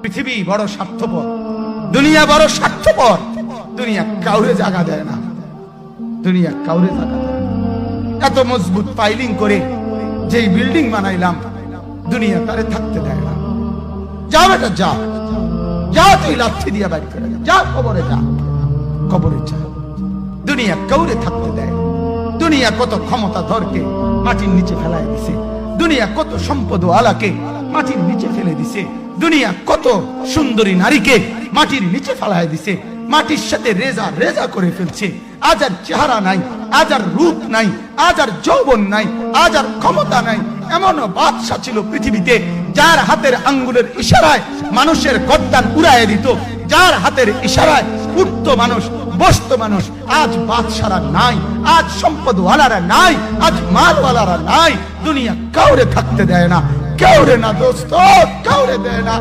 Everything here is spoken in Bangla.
পৃথিবী বড় স্বার্থপর, দুনিয়া বড় স্বার্থপর। দুনিয়া কাউরে জায়গা দেয় না, দুনিয়া কাউরে জায়গা দেয় না। এত মজবুত পাইলিং করে যেই বিল্ডিং বানাইলাম, দুনিয়া তারে থাকতে দেয় না। যা বেটা যা, যা তুই লাথি দিয়া বাড়ি করে যা, কবরে যা, কবরে যা। দুনিয়া কাউরে থাকতে দেয়। দুনিয়া কত ক্ষমতা ধরকে মাটির নিচে ফেলায় দিছে, দুনিয়া কত সম্পদ আলাকে মাটির নিচে ফেলে দিছে, দুনিয়া কত সুন্দরী নারীকে মাটির নিচে ফেলায় দিছে, মাটির সাথে রেজা রেজা করে ফেলছে। আজ আর চেহারা নাই, আজ আর রূপ নাই, আজ আর যৌবন নাই, আজ আর ক্ষমতা নাই। এমন বাদশা ছিল পৃথিবীতে যার হাতের আঙ্গুলের ইশারায় মানুষের গর্দান উড়াইয়া দিত, যার হাতের ইশারায় উঠত মানুষ, বসত মানুষ। আজ বাদশারা নাই, আজ সম্পদওয়ালারা নাই, আজ মালওয়ালারা নাই। দুনিয়া কাউরে থাকতে দেয় না, কাউরে না দোস্ত, কাউরে দেয় না।